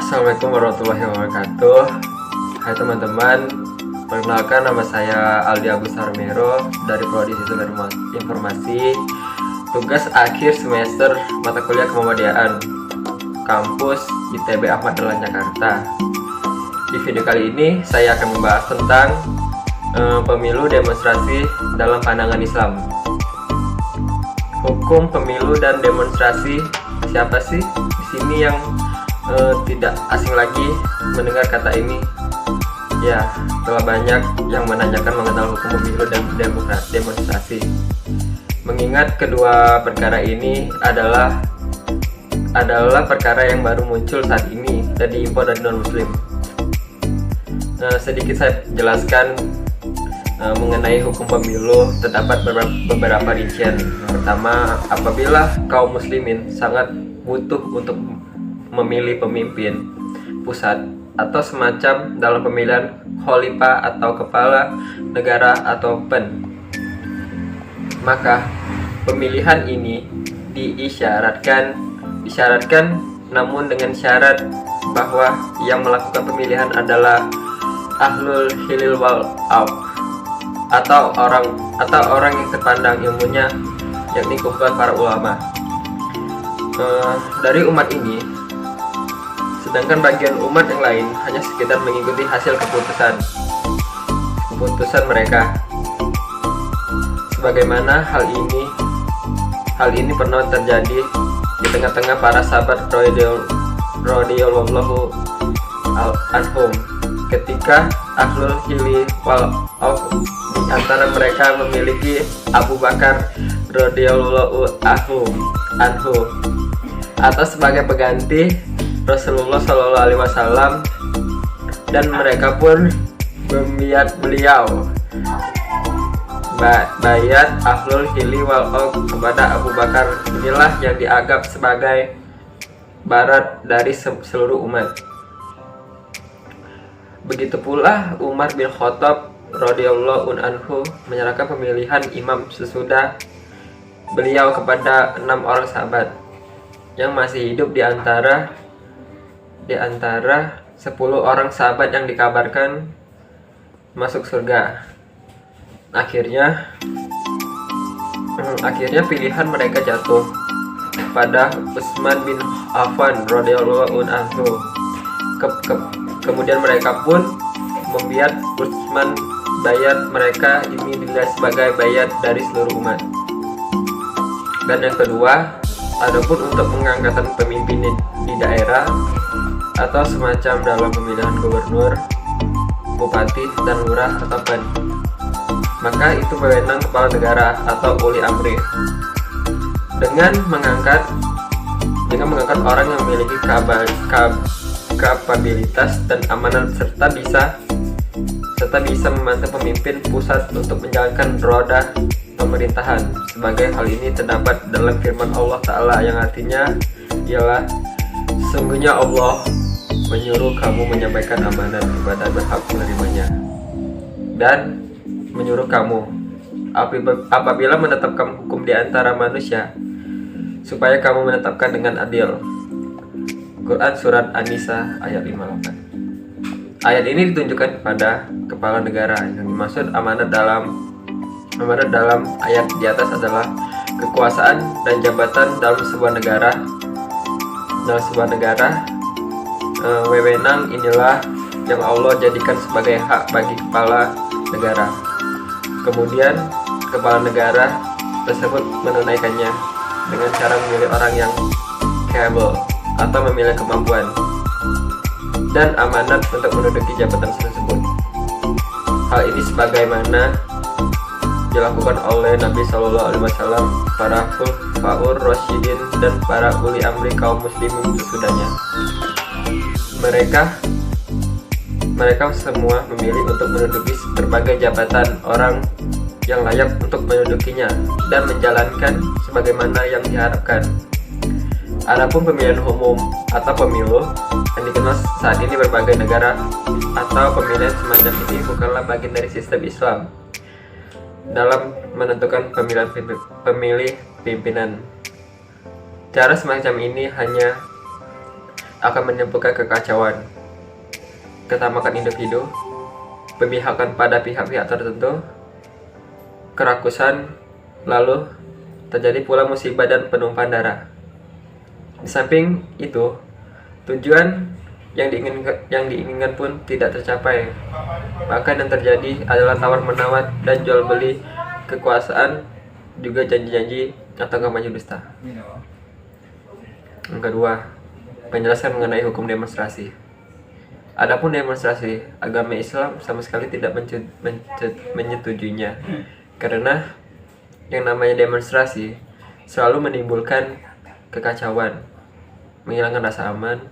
Assalamualaikum warahmatullahi wabarakatuh. Hai teman-teman, perkenalkan nama saya Aldi Agus Harmero dari Prodi Sistem Informasi. Tugas akhir semester mata kuliah Kemuhammadiyaan, kampus ITB Ahmad Dahlan Jakarta. Di video kali ini saya akan membahas tentang pemilu demonstrasi dalam pandangan Islam. Hukum pemilu dan demonstrasi, siapa sih di sini yang tidak asing lagi mendengar kata ini? Ya, telah banyak yang menanyakan mengenal hukum pemilu dan demonstrasi. Mengingat kedua perkara ini adalah perkara yang baru muncul saat ini dan diimpor dari non-muslim. Sedikit saya jelaskan mengenai hukum pemilu. Terdapat beberapa rincian. Yang pertama, apabila kaum muslimin sangat butuh untuk memilih pemimpin pusat atau semacam dalam pemilihan khalifah atau kepala negara atau pen, maka pemilihan ini disyaratkan namun dengan syarat bahwa yang melakukan pemilihan adalah ahlul hilil wal aqd, atau orang yang terpandang ilmunya, yakni kumpulan para ulama dari umat ini. Sedangkan bagian umat yang lain hanya sekedar mengikuti hasil keputusan mereka. Sebagaimana hal ini pernah terjadi di tengah-tengah para sahabat radhiyallahu anhum, ketika ahlul hili wal aqd di antara mereka memiliki Abu Bakar radhiyallahu anhu atau sebagai pengganti Rasulullah Shallallahu Alaihi Wasallam, dan mereka pun membiat beliau. Bayat ahlul hili wal aqd kepada Abu Bakar inilah yang dianggap sebagai barat dari seluruh umat. Begitu pula Umar bin Khattab radhiyallahu anhu menyerahkan pemilihan imam sesudah beliau kepada 6 orang sahabat yang masih hidup di antara 10 orang sahabat yang dikabarkan masuk surga. Akhirnya pilihan mereka jatuh pada Utsman bin Affan radhiyallahu anhu. Kemudian mereka pun membiat Utsman. Bayat mereka ini dinilai sebagai bayat dari seluruh umat. Dan yang kedua, adapun untuk pengangkatan pemimpin di daerah atau semacam dalam pemilihan gubernur, bupati, dan lurah atau pen, maka itu wewenang kepala negara atau uli amri. Dengan mengangkat orang yang memiliki kapabilitas dan amanat serta bisa membantu pemimpin pusat untuk menjalankan roda pemerintahan. Sebagai hal ini terdapat dalam firman Allah Ta'ala yang artinya ialah, sungguhnya Allah menyuruh kamu menyampaikan amanat kepada berhak menerimanya, dan menyuruh kamu apabila menetapkan hukum di antara manusia supaya kamu menetapkan dengan adil. Quran Surat An-Nisa ayat 58. Ayat ini ditunjukkan kepada kepala negara. Yang dimaksud amanat dalam ayat di atas adalah kekuasaan dan jabatan dalam sebuah negara. Wewenang inilah yang Allah jadikan sebagai hak bagi kepala negara. Kemudian kepala negara tersebut menunaikannya dengan cara memilih orang yang capable atau memilih kemampuan dan amanat untuk menduduki jabatan tersebut. Hal ini sebagaimana dilakukan oleh Nabi Shallallahu Alaihi Wasallam, para khulafaur rasyidin, dan para uli amri kaum muslimin sesudahnya. Mereka semua memilih untuk menduduki berbagai jabatan orang yang layak untuk mendudukinya dan menjalankan sebagaimana yang diharapkan. Adapun pemilihan umum atau pemilu yang dikenal saat ini berbagai negara atau pemilihan semacam ini bukanlah bagian dari sistem Islam dalam menentukan pemilih pimpinan. Cara semacam ini hanya akan menimbulkan kekacauan, ketamakan individu, pemihakan pada pihak-pihak tertentu, kerakusan, lalu terjadi pula musibah dan penumpahan darah. Di samping itu, tujuan yang diinginkan pun tidak tercapai. Bahkan yang terjadi adalah tawar-menawar dan jual beli kekuasaan, juga janji-janji atau kampanye dusta. Yang kedua, penjelasan mengenai hukum demonstrasi. Adapun demonstrasi, agama Islam sama sekali tidak menyetujuinya, karena yang namanya demonstrasi selalu menimbulkan kekacauan, menghilangkan rasa aman,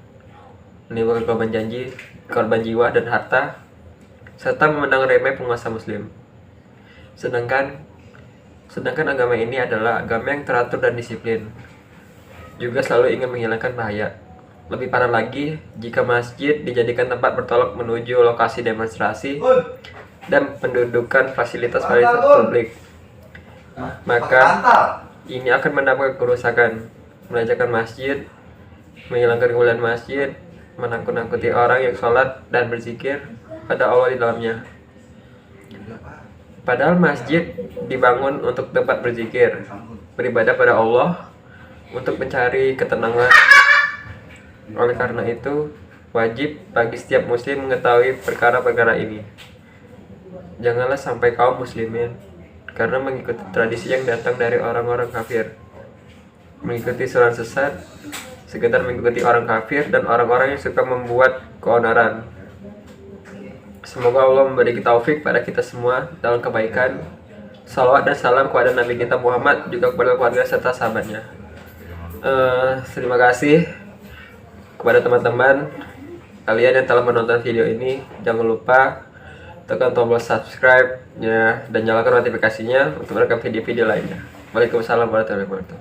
menimbulkan korban jiwa dan harta, serta memandang remeh penguasa muslim. Sedangkan agama ini adalah agama yang teratur dan disiplin, juga selalu ingin menghilangkan bahaya. Lebih parah lagi, jika masjid dijadikan tempat bertolak menuju lokasi demonstrasi dan pendudukan fasilitas publik, maka ini akan mendapat kerusakan, melecehkan masjid, menghilangkan kemuliaan masjid, menakut-nakuti orang yang sholat dan berzikir pada Allah di dalamnya. Padahal masjid dibangun untuk tempat berzikir, beribadah pada Allah, untuk mencari ketenangan. Oleh karena itu, wajib bagi setiap muslim mengetahui perkara-perkara ini. Janganlah sampai kaum muslimin karena mengikuti tradisi yang datang dari orang-orang kafir, mengikuti surat sesat, sekedar mengikuti orang kafir dan orang-orang yang suka membuat keonaran. Semoga Allah memberi taufik pada kita semua dalam kebaikan. Salawat dan salam kepada Nabi kita Muhammad, juga kepada keluarga serta sahabatnya. Terima kasih kepada teman-teman kalian yang telah menonton video ini. Jangan lupa tekan tombol subscribe-nya dan nyalakan notifikasinya untuk merekam video-video lainnya. Waalaikumsalam warahmatullahi wabarakatuh.